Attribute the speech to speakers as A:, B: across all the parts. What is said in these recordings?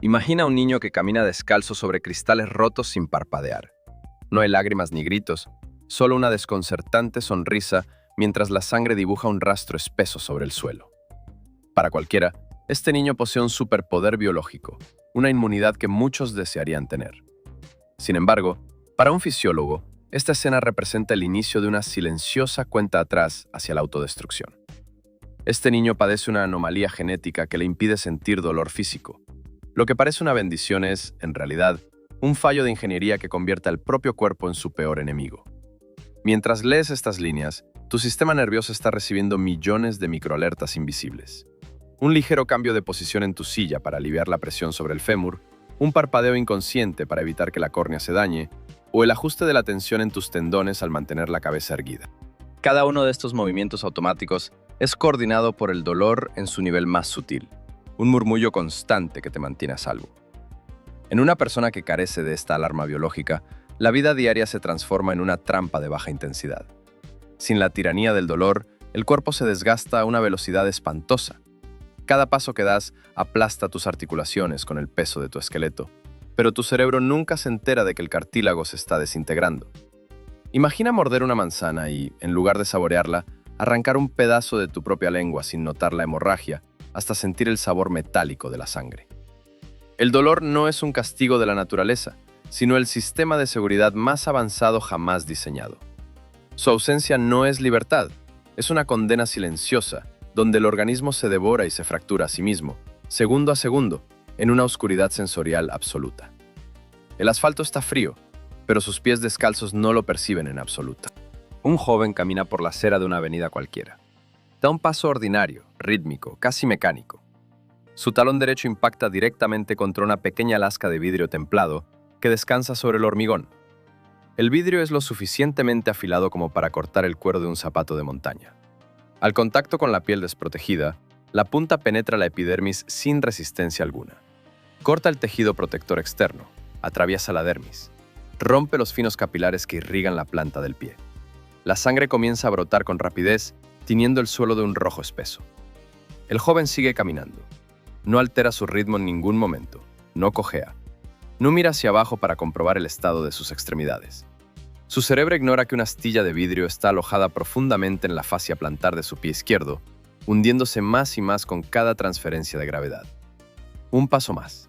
A: Imagina a un niño que camina descalzo sobre cristales rotos sin parpadear. No hay lágrimas ni gritos, solo una desconcertante sonrisa mientras la sangre dibuja un rastro espeso sobre el suelo. Para cualquiera, este niño posee un superpoder biológico, una inmunidad que muchos desearían tener. Sin embargo, para un fisiólogo, esta escena representa el inicio de una silenciosa cuenta atrás hacia la autodestrucción. Este niño padece una anomalía genética que le impide sentir dolor físico. Lo que parece una bendición es, en realidad, un fallo de ingeniería que convierte al propio cuerpo en su peor enemigo. Mientras lees estas líneas, tu sistema nervioso está recibiendo millones de microalertas invisibles. Un ligero cambio de posición en tu silla para aliviar la presión sobre el fémur, un parpadeo inconsciente para evitar que la córnea se dañe, o el ajuste de la tensión en tus tendones al mantener la cabeza erguida. Cada uno de estos movimientos automáticos es coordinado por el dolor en su nivel más sutil, un murmullo constante que te mantiene a salvo. En una persona que carece de esta alarma biológica, la vida diaria se transforma en una trampa de baja intensidad. Sin la tiranía del dolor, el cuerpo se desgasta a una velocidad espantosa. Cada paso que das aplasta tus articulaciones con el peso de tu esqueleto, pero tu cerebro nunca se entera de que el cartílago se está desintegrando. Imagina morder una manzana y, en lugar de saborearla, arrancar un pedazo de tu propia lengua sin notar la hemorragia hasta sentir el sabor metálico de la sangre. El dolor no es un castigo de la naturaleza, sino el sistema de seguridad más avanzado jamás diseñado. Su ausencia no es libertad, es una condena silenciosa, donde el organismo se devora y se fractura a sí mismo, segundo a segundo, en una oscuridad sensorial absoluta. El asfalto está frío, pero sus pies descalzos no lo perciben en absoluto. Un joven camina por la acera de una avenida cualquiera. Da un paso ordinario, rítmico, casi mecánico. Su talón derecho impacta directamente contra una pequeña lasca de vidrio templado que descansa sobre el hormigón. El vidrio es lo suficientemente afilado como para cortar el cuero de un zapato de montaña. Al contacto con la piel desprotegida, la punta penetra la epidermis sin resistencia alguna. Corta el tejido protector externo, atraviesa la dermis, rompe los finos capilares que irrigan la planta del pie. La sangre comienza a brotar con rapidez, tiñendo el suelo de un rojo espeso. El joven sigue caminando. No altera su ritmo en ningún momento, no cojea. No mira hacia abajo para comprobar el estado de sus extremidades. Su cerebro ignora que una astilla de vidrio está alojada profundamente en la fascia plantar de su pie izquierdo, hundiéndose más y más con cada transferencia de gravedad. Un paso más.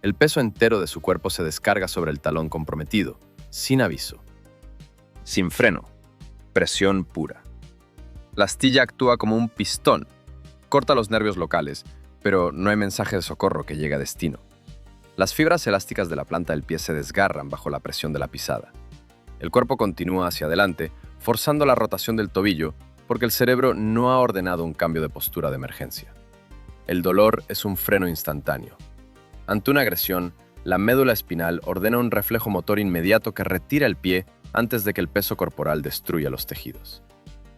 A: El peso entero de su cuerpo se descarga sobre el talón comprometido, sin aviso. Sin freno. Presión pura. La astilla actúa como un pistón. Corta los nervios locales, pero no hay mensaje de socorro que llegue a destino. Las fibras elásticas de la planta del pie se desgarran bajo la presión de la pisada. El cuerpo continúa hacia adelante, forzando la rotación del tobillo, porque el cerebro no ha ordenado un cambio de postura de emergencia. El dolor es un freno instantáneo. Ante una agresión, la médula espinal ordena un reflejo motor inmediato que retira el pie antes de que el peso corporal destruya los tejidos.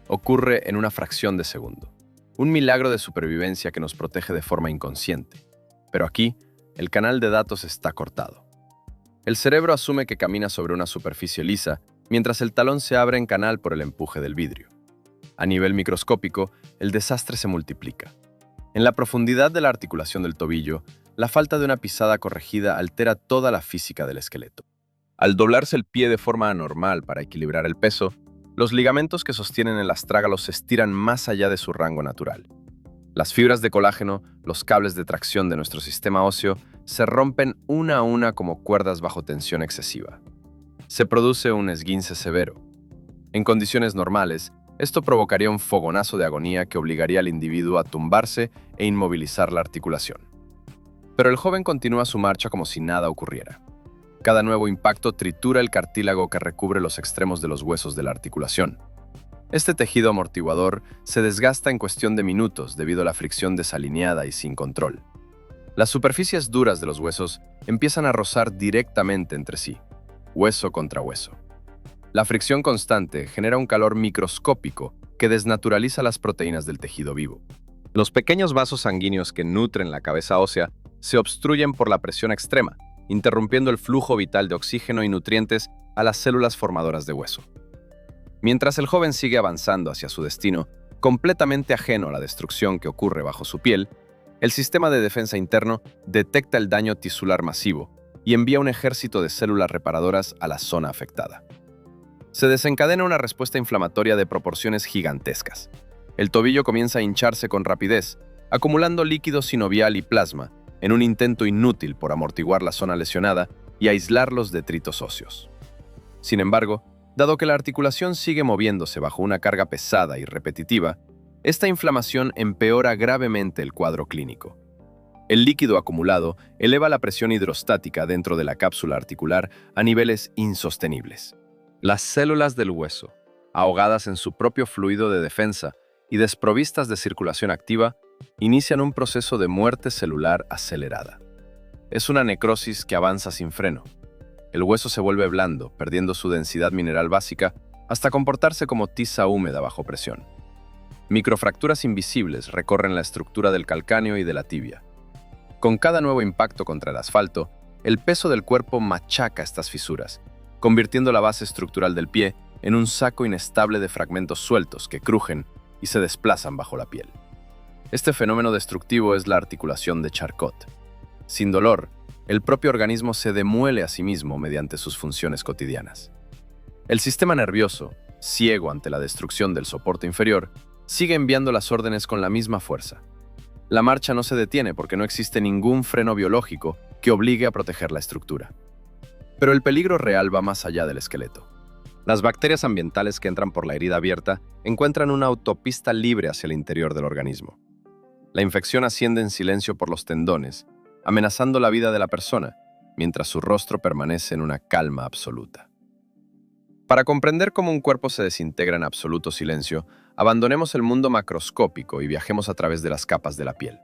A: Ocurre en una fracción de segundo. Un milagro de supervivencia que nos protege de forma inconsciente. Pero aquí, el canal de datos está cortado. El cerebro asume que camina sobre una superficie lisa, mientras el talón se abre en canal por el empuje del vidrio. A nivel microscópico, el desastre se multiplica. En la profundidad de la articulación del tobillo, la falta de una pisada corregida altera toda la física del esqueleto. Al doblarse el pie de forma anormal para equilibrar el peso, los ligamentos que sostienen el astrágalo se estiran más allá de su rango natural. Las fibras de colágeno, los cables de tracción de nuestro sistema óseo, se rompen una a una como cuerdas bajo tensión excesiva. Se produce un esguince severo. En condiciones normales, esto provocaría un fogonazo de agonía que obligaría al individuo a tumbarse e inmovilizar la articulación. Pero el joven continúa su marcha como si nada ocurriera. Cada nuevo impacto tritura el cartílago que recubre los extremos de los huesos de la articulación. Este tejido amortiguador se desgasta en cuestión de minutos debido a la fricción desalineada y sin control. Las superficies duras de los huesos empiezan a rozar directamente entre sí, hueso contra hueso. La fricción constante genera un calor microscópico que desnaturaliza las proteínas del tejido vivo. Los pequeños vasos sanguíneos que nutren la cabeza ósea se obstruyen por la presión extrema, interrumpiendo el flujo vital de oxígeno y nutrientes a las células formadoras de hueso. Mientras el joven sigue avanzando hacia su destino, completamente ajeno a la destrucción que ocurre bajo su piel, El sistema de defensa interno detecta el daño tisular masivo y envía un ejército de células reparadoras a la zona afectada. Se desencadena una respuesta inflamatoria de proporciones gigantescas. El tobillo comienza a hincharse con rapidez, acumulando líquido sinovial y plasma en un intento inútil por amortiguar la zona lesionada y aislar los detritos óseos. Sin embargo, dado que la articulación sigue moviéndose bajo una carga pesada y repetitiva, esta inflamación empeora gravemente el cuadro clínico. El líquido acumulado eleva la presión hidrostática dentro de la cápsula articular a niveles insostenibles. Las células del hueso, ahogadas en su propio fluido de defensa y desprovistas de circulación activa, inician un proceso de muerte celular acelerada. Es una necrosis que avanza sin freno. El hueso se vuelve blando, perdiendo su densidad mineral básica hasta comportarse como tiza húmeda bajo presión. Microfracturas invisibles recorren la estructura del calcáneo y de la tibia. Con cada nuevo impacto contra el asfalto, el peso del cuerpo machaca estas fisuras, convirtiendo la base estructural del pie en un saco inestable de fragmentos sueltos que crujen y se desplazan bajo la piel. Este fenómeno destructivo es la articulación de Charcot. Sin dolor, el propio organismo se demuele a sí mismo mediante sus funciones cotidianas. El sistema nervioso, ciego ante la destrucción del soporte inferior, sigue enviando las órdenes con la misma fuerza. La marcha no se detiene porque no existe ningún freno biológico que obligue a proteger la estructura. Pero el peligro real va más allá del esqueleto. Las bacterias ambientales que entran por la herida abierta encuentran una autopista libre hacia el interior del organismo. La infección asciende en silencio por los tendones, amenazando la vida de la persona, mientras su rostro permanece en una calma absoluta. Para comprender cómo un cuerpo se desintegra en absoluto silencio, abandonemos el mundo macroscópico y viajemos a través de las capas de la piel.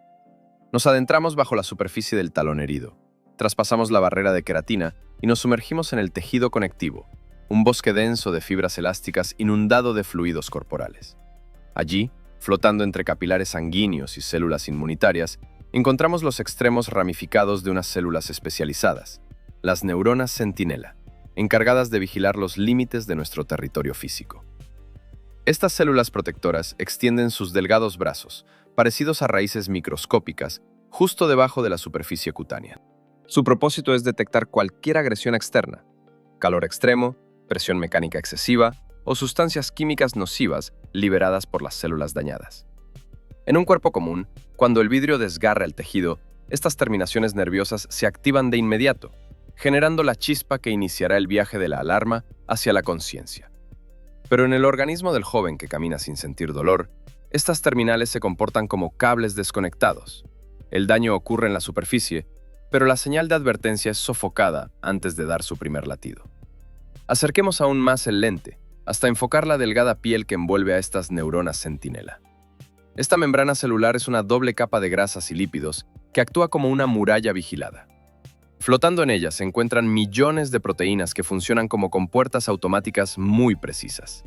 A: Nos adentramos bajo la superficie del talón herido, traspasamos la barrera de queratina y nos sumergimos en el tejido conectivo, un bosque denso de fibras elásticas inundado de fluidos corporales. Allí, flotando entre capilares sanguíneos y células inmunitarias, encontramos los extremos ramificados de unas células especializadas, las neuronas centinela, encargadas de vigilar los límites de nuestro territorio físico. Estas células protectoras extienden sus delgados brazos, parecidos a raíces microscópicas, justo debajo de la superficie cutánea. Su propósito es detectar cualquier agresión externa, calor extremo, presión mecánica excesiva o sustancias químicas nocivas liberadas por las células dañadas. En un cuerpo común, cuando el vidrio desgarra el tejido, estas terminaciones nerviosas se activan de inmediato, generando la chispa que iniciará el viaje de la alarma hacia la conciencia. Pero en el organismo del joven que camina sin sentir dolor, estas terminales se comportan como cables desconectados. El daño ocurre en la superficie, pero la señal de advertencia es sofocada antes de dar su primer latido. Acerquemos aún más el lente, hasta enfocar la delgada piel que envuelve a estas neuronas centinela. Esta membrana celular es una doble capa de grasas y lípidos que actúa como una muralla vigilada. Flotando en ella se encuentran millones de proteínas que funcionan como compuertas automáticas muy precisas.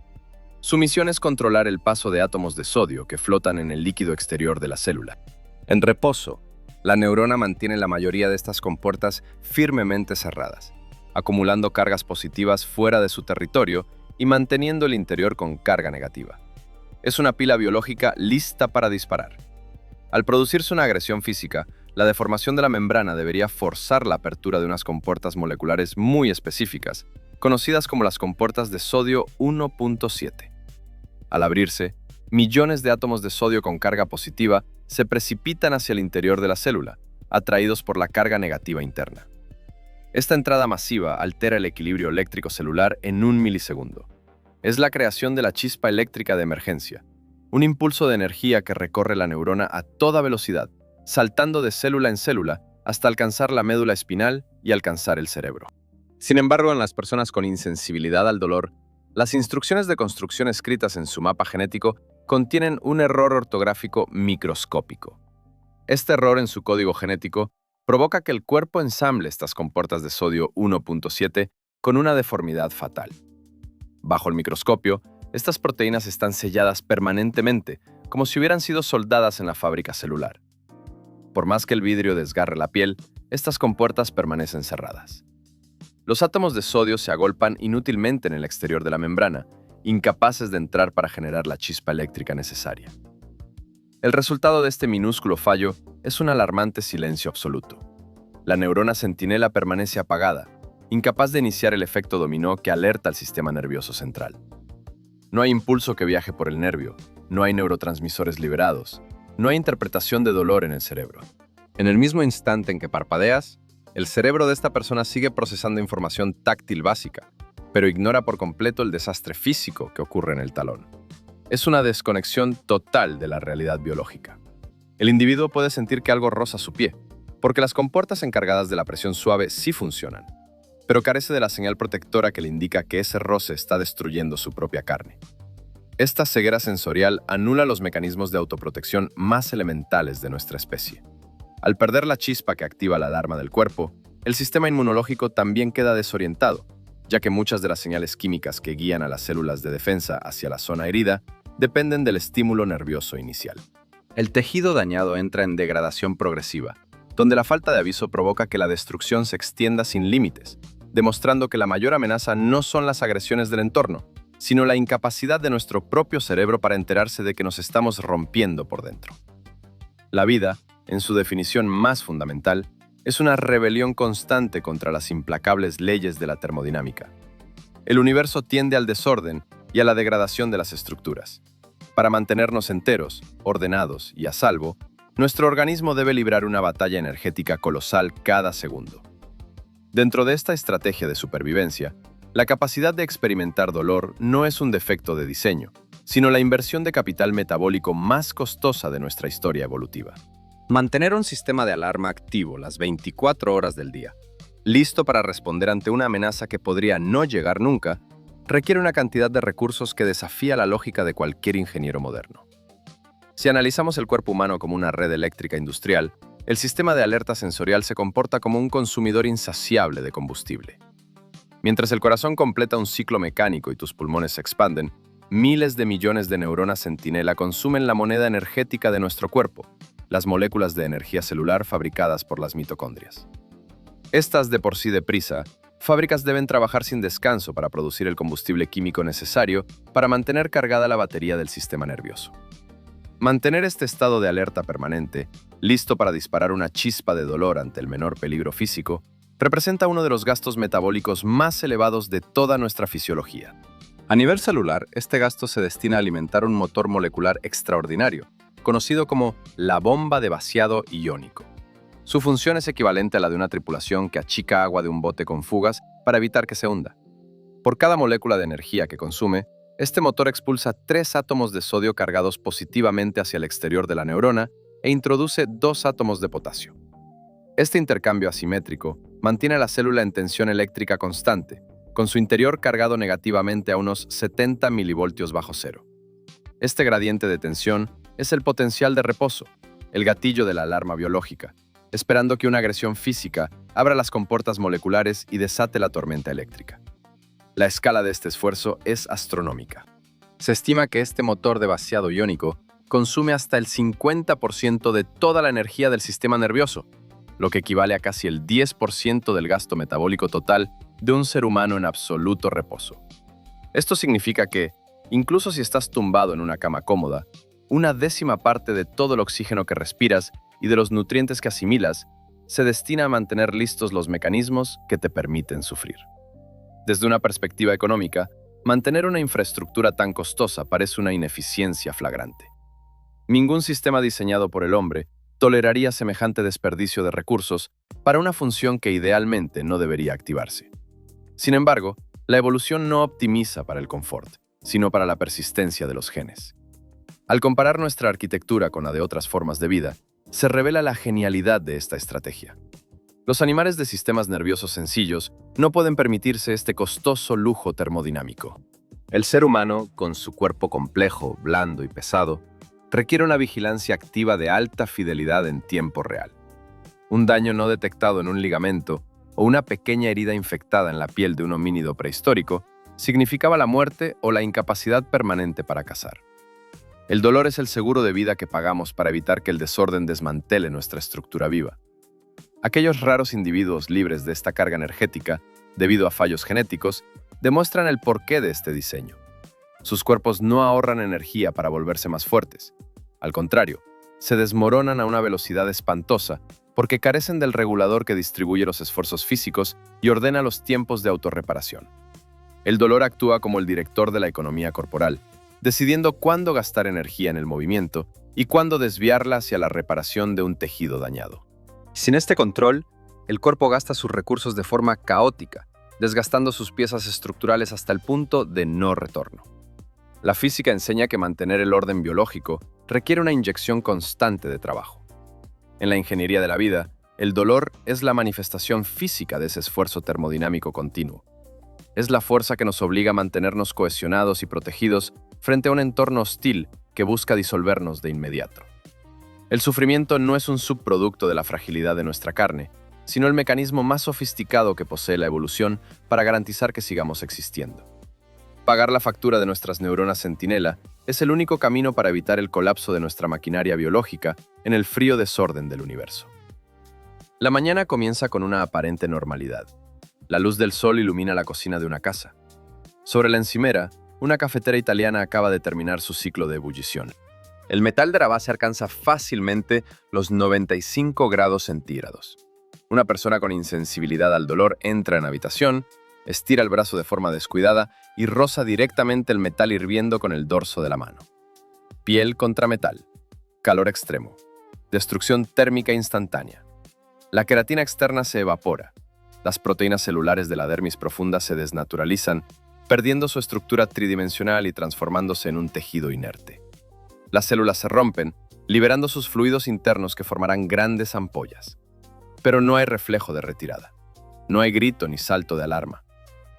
A: Su misión es controlar el paso de átomos de sodio que flotan en el líquido exterior de la célula. En reposo, la neurona mantiene la mayoría de estas compuertas firmemente cerradas, acumulando cargas positivas fuera de su territorio y manteniendo el interior con carga negativa. Es una pila biológica lista para disparar. Al producirse una agresión física, la deformación de la membrana debería forzar la apertura de unas compuertas moleculares muy específicas, conocidas como las compuertas de sodio 1.7. Al abrirse, millones de átomos de sodio con carga positiva se precipitan hacia el interior de la célula, atraídos por la carga negativa interna. Esta entrada masiva altera el equilibrio eléctrico celular en 1 milisegundo. Es la creación de la chispa eléctrica de emergencia, un impulso de energía que recorre la neurona a toda velocidad, saltando de célula en célula hasta alcanzar la médula espinal y alcanzar el cerebro. Sin embargo, en las personas con insensibilidad al dolor, las instrucciones de construcción escritas en su mapa genético contienen un error ortográfico microscópico. Este error en su código genético provoca que el cuerpo ensamble estas compuertas de sodio 1.7 con una deformidad fatal. Bajo el microscopio, estas proteínas están selladas permanentemente, como si hubieran sido soldadas en la fábrica celular. Por más que el vidrio desgarre la piel, estas compuertas permanecen cerradas. Los átomos de sodio se agolpan inútilmente en el exterior de la membrana, incapaces de entrar para generar la chispa eléctrica necesaria. El resultado de este minúsculo fallo es un alarmante silencio absoluto. La neurona centinela permanece apagada, incapaz de iniciar el efecto dominó que alerta al sistema nervioso central. No hay impulso que viaje por el nervio, no hay neurotransmisores liberados, no hay interpretación de dolor en el cerebro. En el mismo instante en que parpadeas, el cerebro de esta persona sigue procesando información táctil básica, pero ignora por completo el desastre físico que ocurre en el talón. Es una desconexión total de la realidad biológica. El individuo puede sentir que algo roza su pie, porque las compuertas encargadas de la presión suave sí funcionan, pero carece de la señal protectora que le indica que ese roce está destruyendo su propia carne. Esta ceguera sensorial anula los mecanismos de autoprotección más elementales de nuestra especie. Al perder la chispa que activa la alarma del cuerpo, el sistema inmunológico también queda desorientado, ya que muchas de las señales químicas que guían a las células de defensa hacia la zona herida dependen del estímulo nervioso inicial. El tejido dañado entra en degradación progresiva, donde la falta de aviso provoca que la destrucción se extienda sin límites, demostrando que la mayor amenaza no son las agresiones del entorno, sino la incapacidad de nuestro propio cerebro para enterarse de que nos estamos rompiendo por dentro. La vida, en su definición más fundamental, es una rebelión constante contra las implacables leyes de la termodinámica. El universo tiende al desorden y a la degradación de las estructuras. Para mantenernos enteros, ordenados y a salvo, nuestro organismo debe librar una batalla energética colosal cada segundo. Dentro de esta estrategia de supervivencia, la capacidad de experimentar dolor no es un defecto de diseño, sino la inversión de capital metabólico más costosa de nuestra historia evolutiva. Mantener un sistema de alarma activo las 24 horas del día, listo para responder ante una amenaza que podría no llegar nunca, requiere una cantidad de recursos que desafía la lógica de cualquier ingeniero moderno. Si analizamos el cuerpo humano como una red eléctrica industrial, el sistema de alerta sensorial se comporta como un consumidor insaciable de combustible. Mientras el corazón completa un ciclo mecánico y tus pulmones se expanden, miles de millones de neuronas centinela consumen la moneda energética de nuestro cuerpo, las moléculas de energía celular fabricadas por las mitocondrias. Estas de por sí deprisa, fábricas deben trabajar sin descanso para producir el combustible químico necesario para mantener cargada la batería del sistema nervioso. Mantener este estado de alerta permanente, listo para disparar una chispa de dolor ante el menor peligro físico, representa uno de los gastos metabólicos más elevados de toda nuestra fisiología. A nivel celular, este gasto se destina a alimentar un motor molecular extraordinario, conocido como la bomba de vaciado iónico. Su función es equivalente a la de una tripulación que achica agua de un bote con fugas para evitar que se hunda. Por cada molécula de energía que consume, este motor expulsa 3 átomos de sodio cargados positivamente hacia el exterior de la neurona e introduce 2 átomos de potasio. Este intercambio asimétrico mantiene a la célula en tensión eléctrica constante, con su interior cargado negativamente a unos 70 milivoltios bajo cero. Este gradiente de tensión es el potencial de reposo, el gatillo de la alarma biológica, esperando que una agresión física abra las compuertas moleculares y desate la tormenta eléctrica. La escala de este esfuerzo es astronómica. Se estima que este motor de vaciado iónico consume hasta el 50% de toda la energía del sistema nervioso, lo que equivale a casi el 10% del gasto metabólico total de un ser humano en absoluto reposo. Esto significa que, incluso si estás tumbado en una cama cómoda, una décima parte de todo el oxígeno que respiras y de los nutrientes que asimilas se destina a mantener listos los mecanismos que te permiten sufrir. Desde una perspectiva económica, mantener una infraestructura tan costosa parece una ineficiencia flagrante. Ningún sistema diseñado por el hombre toleraría semejante desperdicio de recursos para una función que idealmente no debería activarse. Sin embargo, la evolución no optimiza para el confort, sino para la persistencia de los genes. Al comparar nuestra arquitectura con la de otras formas de vida, se revela la genialidad de esta estrategia. Los animales de sistemas nerviosos sencillos no pueden permitirse este costoso lujo termodinámico. El ser humano, con su cuerpo complejo, blando y pesado, requiere una vigilancia activa de alta fidelidad en tiempo real. Un daño no detectado en un ligamento o una pequeña herida infectada en la piel de un homínido prehistórico significaba la muerte o la incapacidad permanente para cazar. El dolor es el seguro de vida que pagamos para evitar que el desorden desmantele nuestra estructura viva. Aquellos raros individuos libres de esta carga energética, debido a fallos genéticos, demuestran el porqué de este diseño. Sus cuerpos no ahorran energía para volverse más fuertes. Al contrario, se desmoronan a una velocidad espantosa porque carecen del regulador que distribuye los esfuerzos físicos y ordena los tiempos de autorreparación. El dolor actúa como el director de la economía corporal, decidiendo cuándo gastar energía en el movimiento y cuándo desviarla hacia la reparación de un tejido dañado. Sin este control, el cuerpo gasta sus recursos de forma caótica, desgastando sus piezas estructurales hasta el punto de no retorno. La física enseña que mantener el orden biológico requiere una inyección constante de trabajo. En la ingeniería de la vida, el dolor es la manifestación física de ese esfuerzo termodinámico continuo. Es la fuerza que nos obliga a mantenernos cohesionados y protegidos frente a un entorno hostil que busca disolvernos de inmediato. El sufrimiento no es un subproducto de la fragilidad de nuestra carne, sino el mecanismo más sofisticado que posee la evolución para garantizar que sigamos existiendo. Pagar la factura de nuestras neuronas centinela es el único camino para evitar el colapso de nuestra maquinaria biológica en el frío desorden del universo. La mañana comienza con una aparente normalidad. La luz del sol ilumina la cocina de una casa. Sobre la encimera, una cafetera italiana acaba de terminar su ciclo de ebullición. El metal de la base alcanza fácilmente los 95 grados centígrados. Una persona con insensibilidad al dolor entra en habitación, estira el brazo de forma descuidada y roza directamente el metal hirviendo con el dorso de la mano. Piel contra metal. Calor extremo. Destrucción térmica instantánea. La queratina externa se evapora. Las proteínas celulares de la dermis profunda se desnaturalizan, perdiendo su estructura tridimensional y transformándose en un tejido inerte. Las células se rompen, liberando sus fluidos internos que formarán grandes ampollas. Pero no hay reflejo de retirada. No hay grito ni salto de alarma.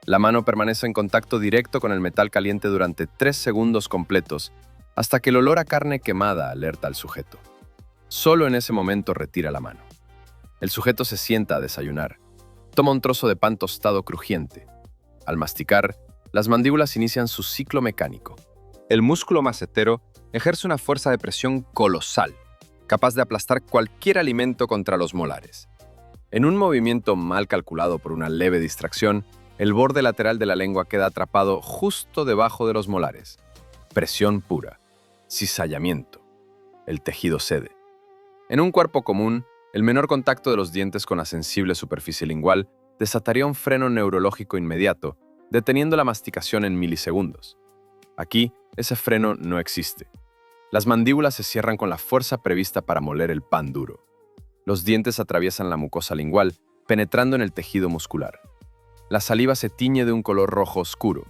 A: La mano permanece en contacto directo con el metal caliente durante 3 segundos completos, hasta que el olor a carne quemada alerta al sujeto. Solo en ese momento retira la mano. El sujeto se sienta a desayunar. Toma un trozo de pan tostado crujiente. Al masticar, las mandíbulas inician su ciclo mecánico. El músculo macetero ejerce una fuerza de presión colosal, capaz de aplastar cualquier alimento contra los molares. En un movimiento mal calculado por una leve distracción, el borde lateral de la lengua queda atrapado justo debajo de los molares. Presión pura. Cizallamiento. El tejido cede. En un cuerpo común, el menor contacto de los dientes con la sensible superficie lingual desataría un freno neurológico inmediato, deteniendo la masticación en milisegundos. Aquí, ese freno no existe. Las mandíbulas se cierran con la fuerza prevista para moler el pan duro. Los dientes atraviesan la mucosa lingual, penetrando en el tejido muscular. La saliva se tiñe de un color rojo oscuro.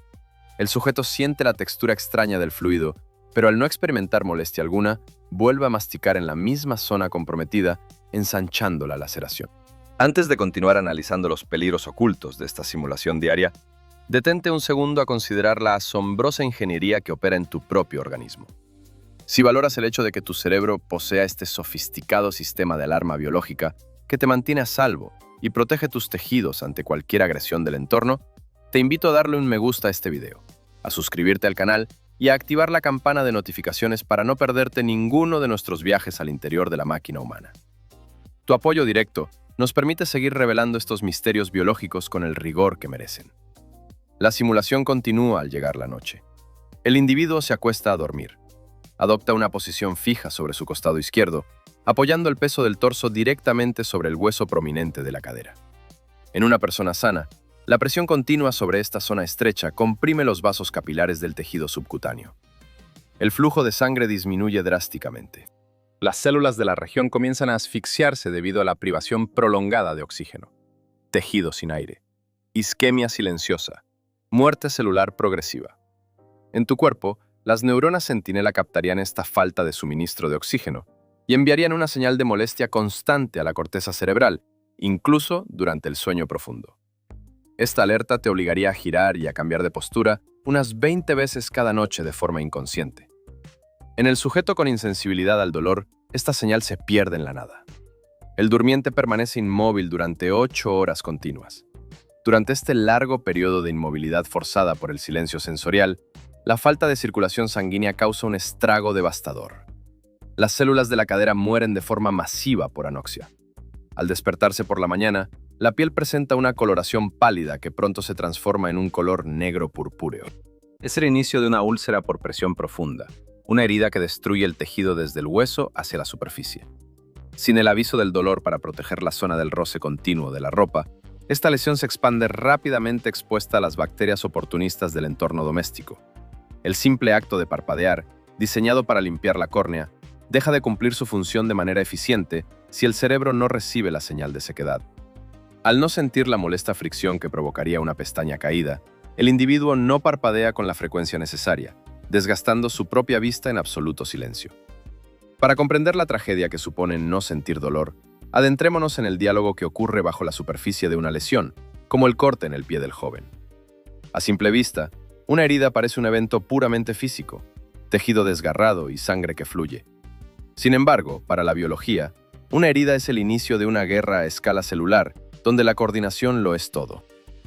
A: El sujeto siente la textura extraña del fluido, pero al no experimentar molestia alguna, vuelve a masticar en la misma zona comprometida, ensanchando la laceración. Antes de continuar analizando los peligros ocultos de esta simulación diaria, detente un segundo a considerar la asombrosa ingeniería que opera en tu propio organismo. Si valoras el hecho de que tu cerebro posea este sofisticado sistema de alarma biológica que te mantiene a salvo y protege tus tejidos ante cualquier agresión del entorno, te invito a darle un me gusta a este video, a suscribirte al canal y a activar la campana de notificaciones para no perderte ninguno de nuestros viajes al interior de la máquina humana. Tu apoyo directo nos permite seguir revelando estos misterios biológicos con el rigor que merecen. La simulación continúa al llegar la noche. El individuo se acuesta a dormir. Adopta una posición fija sobre su costado izquierdo, apoyando el peso del torso directamente sobre el hueso prominente de la cadera. En una persona sana, la presión continua sobre esta zona estrecha comprime los vasos capilares del tejido subcutáneo. El flujo de sangre disminuye drásticamente. Las células de la región comienzan a asfixiarse debido a la privación prolongada de oxígeno. Tejido sin aire. Isquemia silenciosa. Muerte celular progresiva. En tu cuerpo, las neuronas centinela captarían esta falta de suministro de oxígeno y enviarían una señal de molestia constante a la corteza cerebral, incluso durante el sueño profundo. Esta alerta te obligaría a girar y a cambiar de postura unas 20 veces cada noche de forma inconsciente. En el sujeto con insensibilidad al dolor, esta señal se pierde en la nada. El durmiente permanece inmóvil durante 8 horas continuas. Durante este largo periodo de inmovilidad forzada por el silencio sensorial, la falta de circulación sanguínea causa un estrago devastador. Las células de la cadera mueren de forma masiva por anoxia. Al despertarse por la mañana, la piel presenta una coloración pálida que pronto se transforma en un color negro purpúreo. Es el inicio de una úlcera por presión profunda, una herida que destruye el tejido desde el hueso hacia la superficie. Sin el aviso del dolor para proteger la zona del roce continuo de la ropa, esta lesión se expande rápidamente expuesta a las bacterias oportunistas del entorno doméstico. El simple acto de parpadear, diseñado para limpiar la córnea, deja de cumplir su función de manera eficiente si el cerebro no recibe la señal de sequedad. Al no sentir la molesta fricción que provocaría una pestaña caída, el individuo no parpadea con la frecuencia necesaria, desgastando su propia vista en absoluto silencio. Para comprender la tragedia que supone no sentir dolor, adentrémonos en el diálogo que ocurre bajo la superficie de una lesión, como el corte en el pie del joven. A simple vista, una herida parece un evento puramente físico, tejido desgarrado y sangre que fluye. Sin embargo, para la biología, una herida es el inicio de una guerra a escala celular, donde la coordinación lo es todo.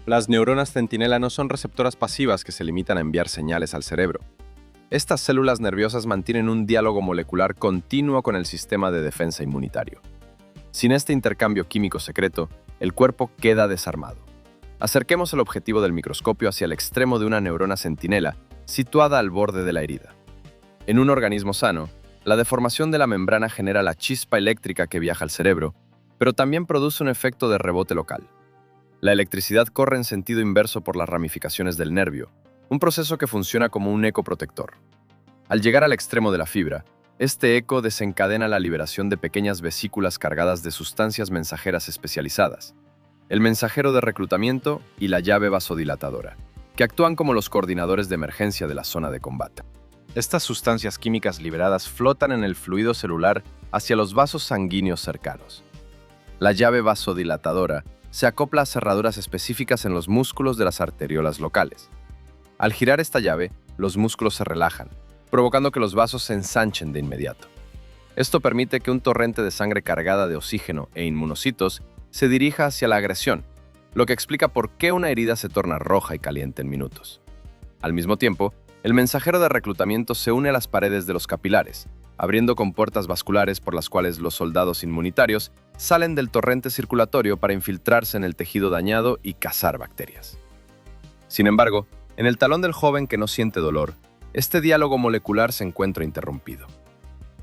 A: Las neuronas centinela no son receptoras pasivas que se limitan a enviar señales al cerebro. Estas células nerviosas mantienen un diálogo molecular continuo con el sistema de defensa inmunitario. Sin este intercambio químico secreto, el cuerpo queda desarmado. Acerquemos el objetivo del microscopio hacia el extremo de una neurona centinela situada al borde de la herida. En un organismo sano, la deformación de la membrana genera la chispa eléctrica que viaja al cerebro, pero también produce un efecto de rebote local. La electricidad corre en sentido inverso por las ramificaciones del nervio, un proceso que funciona como un eco protector. Al llegar al extremo de la fibra, este eco desencadena la liberación de pequeñas vesículas cargadas de sustancias mensajeras especializadas, el mensajero de reclutamiento y la llave vasodilatadora, que actúan como los coordinadores de emergencia de la zona de combate. Estas sustancias químicas liberadas flotan en el fluido celular hacia los vasos sanguíneos cercanos. La llave vasodilatadora se acopla a cerraduras específicas en los músculos de las arteriolas locales. Al girar esta llave, los músculos se relajan, provocando que los vasos se ensanchen de inmediato. Esto permite que un torrente de sangre cargada de oxígeno e inmunocitos se dirija hacia la agresión, lo que explica por qué una herida se torna roja y caliente en minutos. Al mismo tiempo, el mensajero de reclutamiento se une a las paredes de los capilares, abriendo compuertas vasculares por las cuales los soldados inmunitarios salen del torrente circulatorio para infiltrarse en el tejido dañado y cazar bacterias. Sin embargo, en el talón del joven que no siente dolor, este diálogo molecular se encuentra interrumpido.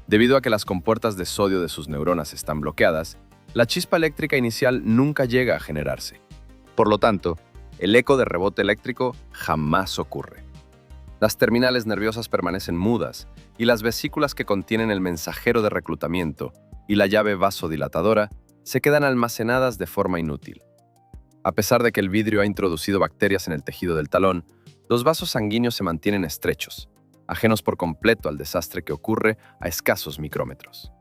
A: Debido a que las compuertas de sodio de sus neuronas están bloqueadas, la chispa eléctrica inicial nunca llega a generarse. Por lo tanto, el eco de rebote eléctrico jamás ocurre. Las terminales nerviosas permanecen mudas y las vesículas que contienen el mensajero de reclutamiento y la llave vasodilatadora se quedan almacenadas de forma inútil. A pesar de que el vidrio ha introducido bacterias en el tejido del talón, los vasos sanguíneos se mantienen estrechos, ajenos por completo al desastre que ocurre a escasos micrómetros.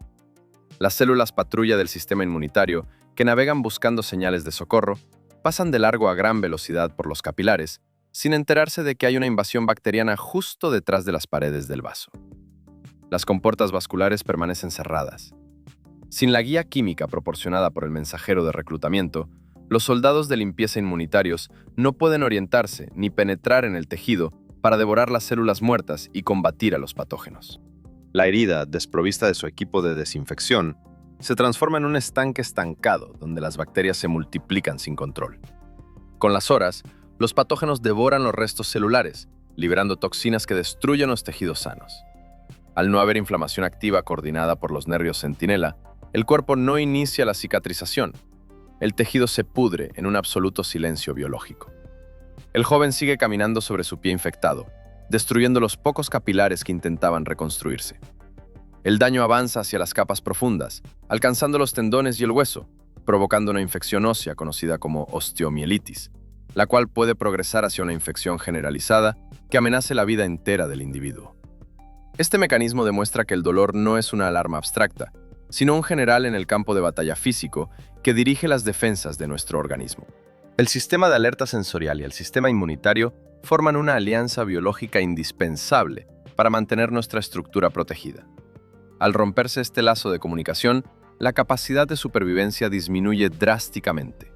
A: Las células patrulla del sistema inmunitario, que navegan buscando señales de socorro, pasan de largo a gran velocidad por los capilares, sin enterarse de que hay una invasión bacteriana justo detrás de las paredes del vaso. Las compuertas vasculares permanecen cerradas. Sin la guía química proporcionada por el mensajero de reclutamiento, los soldados de limpieza inmunitarios no pueden orientarse ni penetrar en el tejido para devorar las células muertas y combatir a los patógenos. La herida, desprovista de su equipo de desinfección, se transforma en un estanque estancado donde las bacterias se multiplican sin control. Con las horas, los patógenos devoran los restos celulares, liberando toxinas que destruyen los tejidos sanos. Al no haber inflamación activa coordinada por los nervios centinela, el cuerpo no inicia la cicatrización. El tejido se pudre en un absoluto silencio biológico. El joven sigue caminando sobre su pie infectado, destruyendo los pocos capilares que intentaban reconstruirse. El daño avanza hacia las capas profundas, alcanzando los tendones y el hueso, provocando una infección ósea conocida como osteomielitis, la cual puede progresar hacia una infección generalizada que amenace la vida entera del individuo. Este mecanismo demuestra que el dolor no es una alarma abstracta, sino un general en el campo de batalla físico que dirige las defensas de nuestro organismo. El sistema de alerta sensorial y el sistema inmunitario forman una alianza biológica indispensable para mantener nuestra estructura protegida. Al romperse este lazo de comunicación, la capacidad de supervivencia disminuye drásticamente.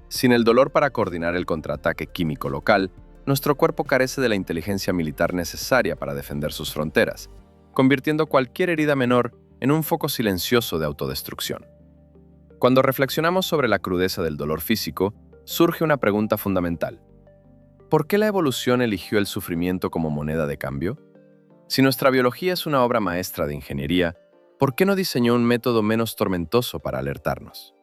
A: Sin el dolor para coordinar el contraataque químico local, nuestro cuerpo carece de la inteligencia militar necesaria para defender sus fronteras, convirtiendo cualquier herida menor en un foco silencioso de autodestrucción. Cuando reflexionamos sobre la crudeza del dolor físico, surge una pregunta fundamental. ¿Por qué la evolución eligió el sufrimiento como moneda de cambio? Si nuestra biología es una obra maestra de ingeniería, ¿por qué no diseñó un método menos tormentoso para alertarnos?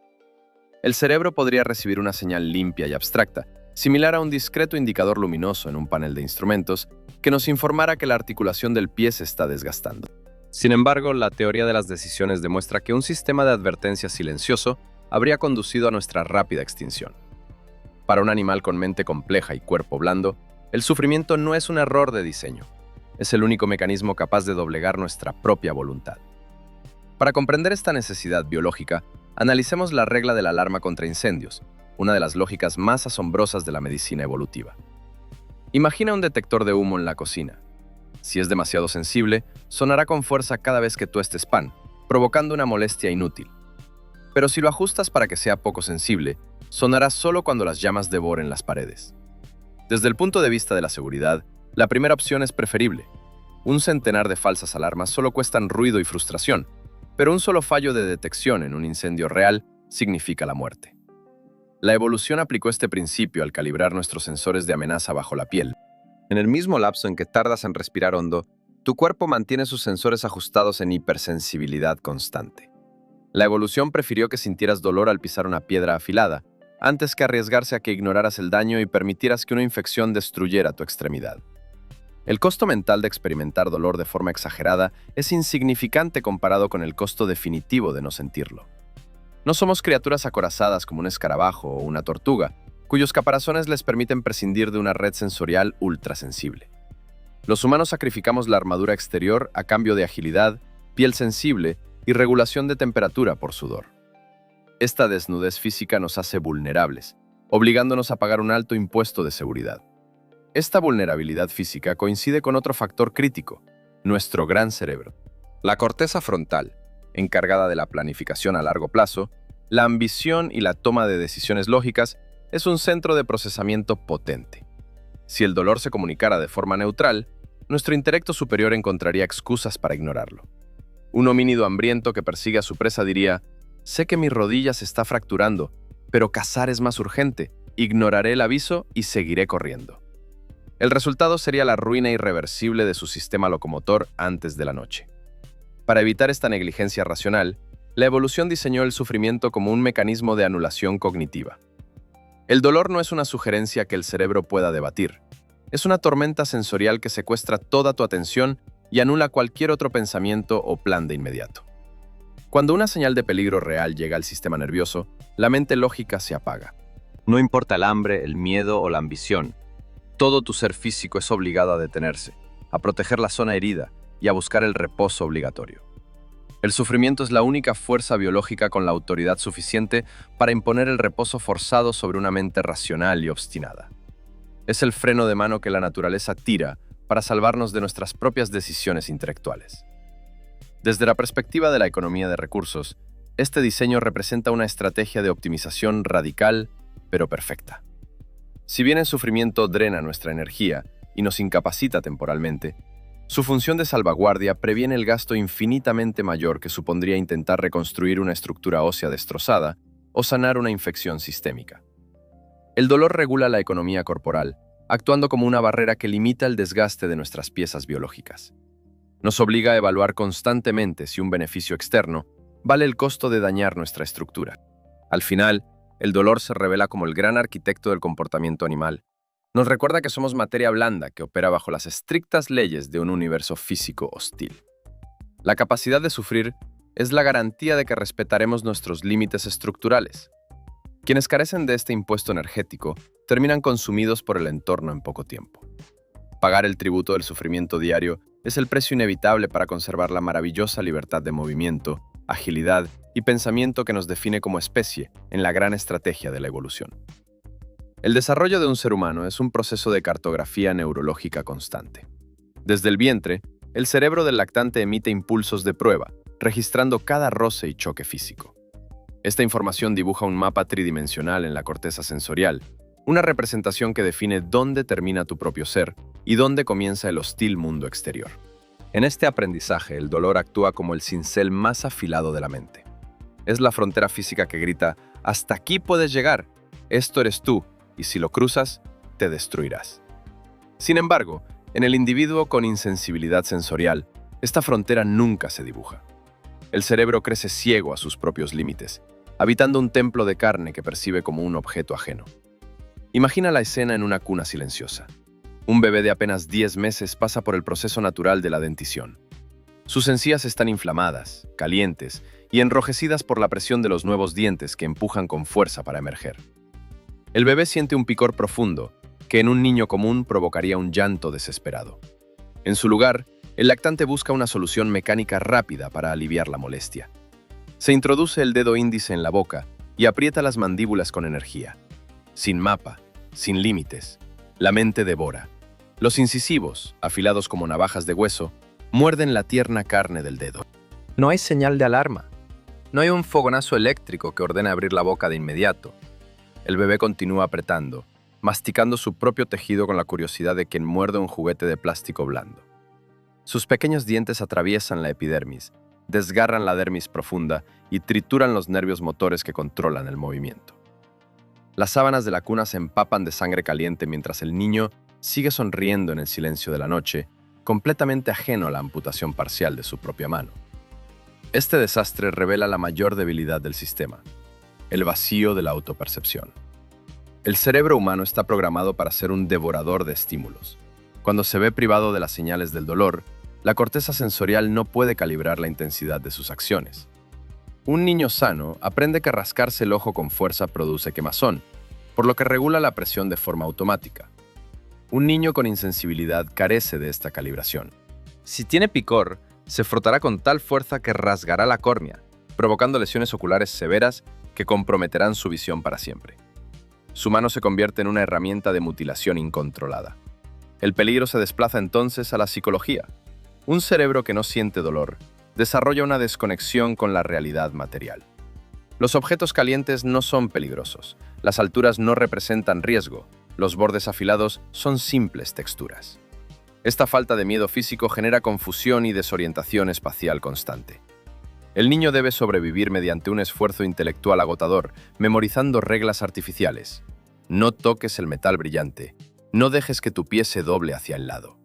A: El cerebro podría recibir una señal limpia y abstracta, similar a un discreto indicador luminoso en un panel de instrumentos, que nos informara que la articulación del pie se está desgastando. Sin embargo, la teoría de las decisiones demuestra que un sistema de advertencia silencioso habría conducido a nuestra rápida extinción. Para un animal con mente compleja y cuerpo blando, el sufrimiento no es un error de diseño. Es el único mecanismo capaz de doblegar nuestra propia voluntad. Para comprender esta necesidad biológica, analicemos la regla de la alarma contra incendios, una de las lógicas más asombrosas de la medicina evolutiva. Imagina un detector de humo en la cocina. Si es demasiado sensible, sonará con fuerza cada vez que tuestes pan, provocando una molestia inútil. Pero si lo ajustas para que sea poco sensible, sonará solo cuando las llamas devoren las paredes. Desde el punto de vista de la seguridad, la primera opción es preferible. Un centenar de falsas alarmas solo cuestan ruido y frustración, pero un solo fallo de detección en un incendio real significa la muerte. La evolución aplicó este principio al calibrar nuestros sensores de amenaza bajo la piel. En el mismo lapso en que tardas en respirar hondo, tu cuerpo mantiene sus sensores ajustados en hipersensibilidad constante. La evolución prefirió que sintieras dolor al pisar una piedra afilada, antes que arriesgarse a que ignoraras el daño y permitieras que una infección destruyera tu extremidad. El costo mental de experimentar dolor de forma exagerada es insignificante comparado con el costo definitivo de no sentirlo. No somos criaturas acorazadas como un escarabajo o una tortuga, cuyos caparazones les permiten prescindir de una red sensorial ultrasensible. Los humanos sacrificamos la armadura exterior a cambio de agilidad, piel sensible y regulación de temperatura por sudor. Esta desnudez física nos hace vulnerables, obligándonos a pagar un alto impuesto de seguridad. Esta vulnerabilidad física coincide con otro factor crítico, nuestro gran cerebro. La corteza frontal, encargada de la planificación a largo plazo, la ambición y la toma de decisiones lógicas, es un centro de procesamiento potente. Si el dolor se comunicara de forma neutral, nuestro intelecto superior encontraría excusas para ignorarlo. Un homínido hambriento que persigue a su presa diría: «Sé que mi rodilla se está fracturando, pero cazar es más urgente, ignoraré el aviso y seguiré corriendo». El resultado sería la ruina irreversible de su sistema locomotor antes de la noche. Para evitar esta negligencia racional, la evolución diseñó el sufrimiento como un mecanismo de anulación cognitiva. El dolor no es una sugerencia que el cerebro pueda debatir. Es una tormenta sensorial que secuestra toda tu atención y anula cualquier otro pensamiento o plan de inmediato. Cuando una señal de peligro real llega al sistema nervioso, la mente lógica se apaga. No importa el hambre, el miedo o la ambición. Todo tu ser físico es obligado a detenerse, a proteger la zona herida y a buscar el reposo obligatorio. El sufrimiento es la única fuerza biológica con la autoridad suficiente para imponer el reposo forzado sobre una mente racional y obstinada. Es el freno de mano que la naturaleza tira para salvarnos de nuestras propias decisiones intelectuales. Desde la perspectiva de la economía de recursos, este diseño representa una estrategia de optimización radical, pero perfecta. Si bien el sufrimiento drena nuestra energía y nos incapacita temporalmente, su función de salvaguardia previene el gasto infinitamente mayor que supondría intentar reconstruir una estructura ósea destrozada o sanar una infección sistémica. El dolor regula la economía corporal, actuando como una barrera que limita el desgaste de nuestras piezas biológicas. Nos obliga a evaluar constantemente si un beneficio externo vale el costo de dañar nuestra estructura. Al final, el dolor se revela como el gran arquitecto del comportamiento animal. Nos recuerda que somos materia blanda que opera bajo las estrictas leyes de un universo físico hostil. La capacidad de sufrir es la garantía de que respetaremos nuestros límites estructurales. Quienes carecen de este impuesto energético terminan consumidos por el entorno en poco tiempo. Pagar el tributo del sufrimiento diario es el precio inevitable para conservar la maravillosa libertad de movimiento, agilidad y pensamiento que nos define como especie en la gran estrategia de la evolución. El desarrollo de un ser humano es un proceso de cartografía neurológica constante. Desde el vientre, el cerebro del lactante emite impulsos de prueba, registrando cada roce y choque físico. Esta información dibuja un mapa tridimensional en la corteza sensorial, una representación que define dónde termina tu propio ser y dónde comienza el hostil mundo exterior. En este aprendizaje, el dolor actúa como el cincel más afilado de la mente. Es la frontera física que grita: «Hasta aquí puedes llegar, esto eres tú, y si lo cruzas, te destruirás». Sin embargo, En el individuo con insensibilidad sensorial, esta frontera nunca se dibuja. El cerebro crece ciego a sus propios límites, habitando un templo de carne que percibe como un objeto ajeno. Imagina la escena en una cuna silenciosa. Un bebé de apenas 10 meses pasa por el proceso natural de la dentición. Sus encías están inflamadas, calientes y enrojecidas por la presión de los nuevos dientes que empujan con fuerza para emerger. El bebé siente un picor profundo, que en un niño común provocaría un llanto desesperado. En su lugar, el lactante busca una solución mecánica rápida para aliviar la molestia. Se introduce el dedo índice en la boca y aprieta las mandíbulas con energía. Sin mapa, sin límites, la mente devora. Los incisivos, afilados como navajas de hueso, muerden la tierna carne del dedo. No hay señal de alarma. No hay un fogonazo eléctrico que ordene abrir la boca de inmediato. El bebé continúa apretando, masticando su propio tejido con la curiosidad de quien muerde un juguete de plástico blando. Sus pequeños dientes atraviesan la epidermis, desgarran la dermis profunda y trituran los nervios motores que controlan el movimiento. Las sábanas de la cuna se empapan de sangre caliente mientras el niño sigue sonriendo en el silencio de la noche, completamente ajeno a la amputación parcial de su propia mano. Este desastre revela la mayor debilidad del sistema: el vacío de la autopercepción. El cerebro humano está programado para ser un devorador de estímulos. Cuando se ve privado de las señales del dolor, la corteza sensorial no puede calibrar la intensidad de sus acciones. Un niño sano aprende que rascarse el ojo con fuerza produce quemazón, por lo que regula la presión de forma automática. Un niño con insensibilidad carece de esta calibración. Si tiene picor, se frotará con tal fuerza que rasgará la córnea, provocando lesiones oculares severas que comprometerán su visión para siempre. Su mano se convierte en una herramienta de mutilación incontrolada. El peligro se desplaza entonces a la psicología. Un cerebro que no siente dolor desarrolla una desconexión con la realidad material. Los objetos calientes no son peligrosos, las alturas no representan riesgo, los bordes afilados son simples texturas. Esta falta de miedo físico genera confusión y desorientación espacial constante. El niño debe sobrevivir mediante un esfuerzo intelectual agotador, memorizando reglas artificiales. No toques el metal brillante, no dejes que tu pie se doble hacia el lado.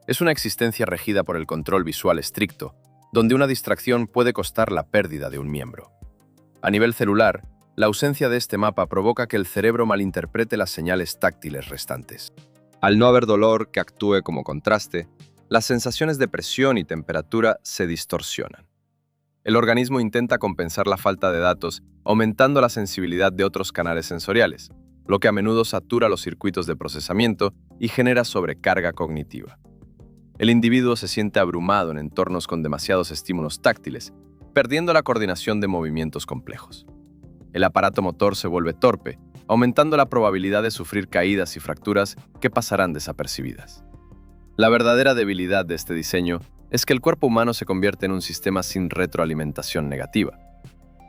A: Es una existencia regida por el control visual estricto, donde una distracción puede costar la pérdida de un miembro. A nivel celular, la ausencia de este mapa provoca que el cerebro malinterprete las señales táctiles restantes. Al no haber dolor que actúe como contraste, las sensaciones de presión y temperatura se distorsionan. El organismo intenta compensar la falta de datos, aumentando la sensibilidad de otros canales sensoriales, lo que a menudo satura los circuitos de procesamiento y genera sobrecarga cognitiva. El individuo se siente abrumado en entornos con demasiados estímulos táctiles, perdiendo la coordinación de movimientos complejos. El aparato motor se vuelve torpe, aumentando la probabilidad de sufrir caídas y fracturas que pasarán desapercibidas. La verdadera debilidad de este diseño es que el cuerpo humano se convierte en un sistema sin retroalimentación negativa.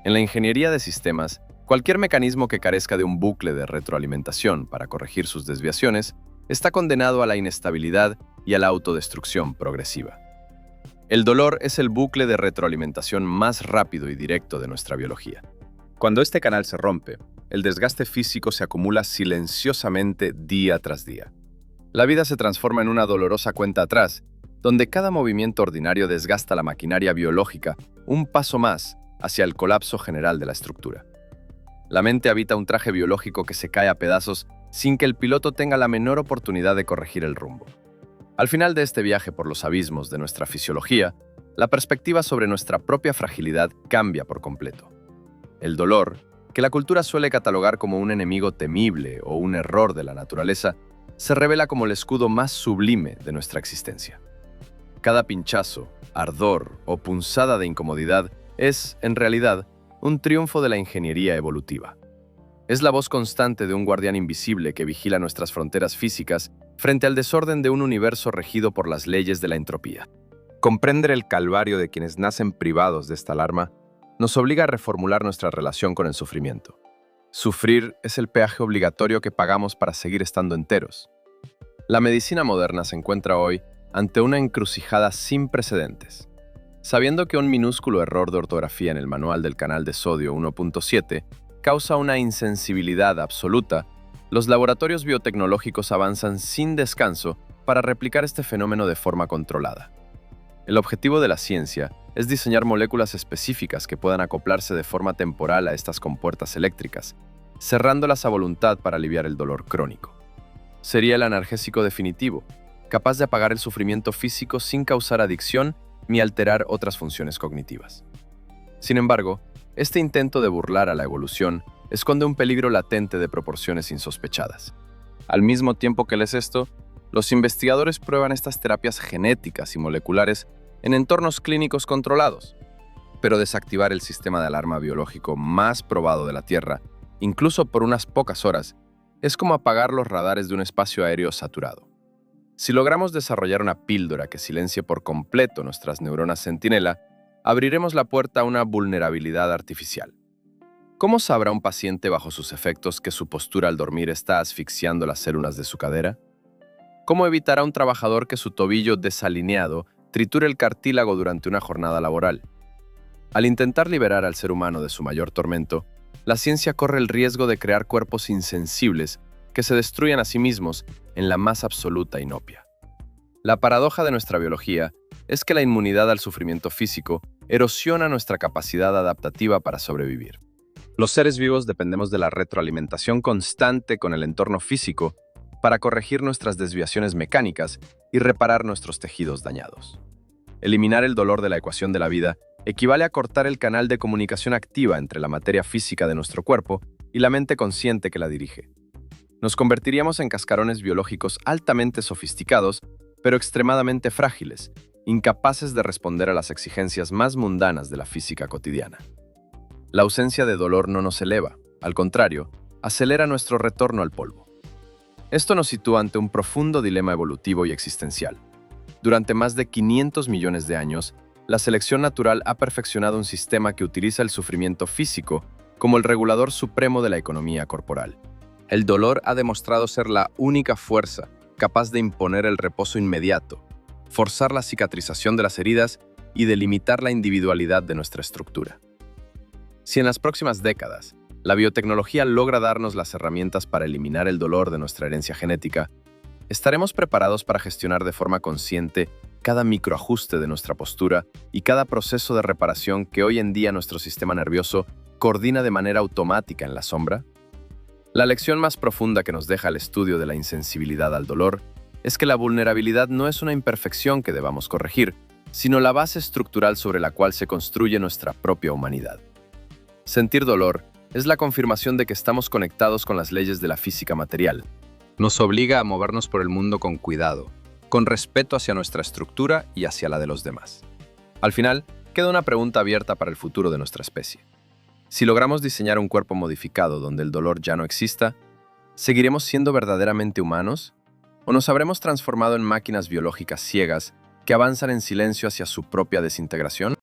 A: En la ingeniería de sistemas, cualquier mecanismo que carezca de un bucle de retroalimentación para corregir sus desviaciones está condenado a la inestabilidad y a la autodestrucción progresiva. El dolor es el bucle de retroalimentación más rápido y directo de nuestra biología. Cuando este canal se rompe, el desgaste físico se acumula silenciosamente día tras día. La vida se transforma en una dolorosa cuenta atrás, donde cada movimiento ordinario desgasta la maquinaria biológica un paso más hacia el colapso general de la estructura. La mente habita un traje biológico que se cae a pedazos sin que el piloto tenga la menor oportunidad de corregir el rumbo. Al final de este viaje por los abismos de nuestra fisiología, la perspectiva sobre nuestra propia fragilidad cambia por completo. El dolor, que la cultura suele catalogar como un enemigo temible o un error de la naturaleza, se revela como el escudo más sublime de nuestra existencia. Cada pinchazo, ardor o punzada de incomodidad es, en realidad, un triunfo de la ingeniería evolutiva. Es la voz constante de un guardián invisible que vigila nuestras fronteras físicas frente al desorden de un universo regido por las leyes de la entropía. Comprender el calvario de quienes nacen privados de esta alarma nos obliga a reformular nuestra relación con el sufrimiento. Sufrir es el peaje obligatorio que pagamos para seguir estando enteros. La medicina moderna se encuentra hoy ante una encrucijada sin precedentes. Sabiendo que un minúsculo error de ortografía en el manual del canal de sodio 1.7 causa una insensibilidad absoluta, los laboratorios biotecnológicos avanzan sin descanso para replicar este fenómeno de forma controlada. El objetivo de la ciencia es diseñar moléculas específicas que puedan acoplarse de forma temporal a estas compuertas eléctricas, cerrándolas a voluntad para aliviar el dolor crónico. Sería el analgésico definitivo, capaz de apagar el sufrimiento físico sin causar adicción ni alterar otras funciones cognitivas. Sin embargo, este intento de burlar a la evolución esconde un peligro latente de proporciones insospechadas. Al mismo tiempo que les esto, los investigadores prueban estas terapias genéticas y moleculares en entornos clínicos controlados. Pero desactivar el sistema de alarma biológico más probado de la Tierra, incluso por unas pocas horas, es como apagar los radares de un espacio aéreo saturado. Si logramos desarrollar una píldora que silencie por completo nuestras neuronas centinela, abriremos la puerta a una vulnerabilidad artificial. ¿Cómo sabrá un paciente bajo sus efectos que su postura al dormir está asfixiando las células de su cadera? ¿Cómo evitará un trabajador que su tobillo desalineado triture el cartílago durante una jornada laboral? Al intentar liberar al ser humano de su mayor tormento, la ciencia corre el riesgo de crear cuerpos insensibles que se destruyan a sí mismos en la más absoluta inopia. La paradoja de nuestra biología es que la inmunidad al sufrimiento físico erosiona nuestra capacidad adaptativa para sobrevivir. Los seres vivos dependemos de la retroalimentación constante con el entorno físico para corregir nuestras desviaciones mecánicas y reparar nuestros tejidos dañados. Eliminar el dolor de la ecuación de la vida equivale a cortar el canal de comunicación activa entre la materia física de nuestro cuerpo y la mente consciente que la dirige. Nos convertiríamos en cascarones biológicos altamente sofisticados, pero extremadamente frágiles, incapaces de responder a las exigencias más mundanas de la física cotidiana. La ausencia de dolor no nos eleva, al contrario, acelera nuestro retorno al polvo. Esto nos sitúa ante un profundo dilema evolutivo y existencial. Durante más de 500 millones de años, la selección natural ha perfeccionado un sistema que utiliza el sufrimiento físico como el regulador supremo de la economía corporal. El dolor ha demostrado ser la única fuerza capaz de imponer el reposo inmediato, forzar la cicatrización de las heridas y delimitar la individualidad de nuestra estructura. Si en las próximas décadas la biotecnología logra darnos las herramientas para eliminar el dolor de nuestra herencia genética, estaremos preparados para gestionar de forma consciente cada microajuste de nuestra postura y cada proceso de reparación que hoy en día nuestro sistema nervioso coordina de manera automática en la sombra. La lección más profunda que nos deja el estudio de la insensibilidad al dolor es que la vulnerabilidad no es una imperfección que debamos corregir, sino la base estructural sobre la cual se construye nuestra propia humanidad. Sentir dolor es la confirmación de que estamos conectados con las leyes de la física material. Nos obliga a movernos por el mundo con cuidado, con respeto hacia nuestra estructura y hacia la de los demás. Al final, queda una pregunta abierta para el futuro de nuestra especie. Si logramos diseñar un cuerpo modificado donde el dolor ya no exista, ¿seguiremos siendo verdaderamente humanos? ¿O nos habremos transformado en máquinas biológicas ciegas que avanzan en silencio hacia su propia desintegración?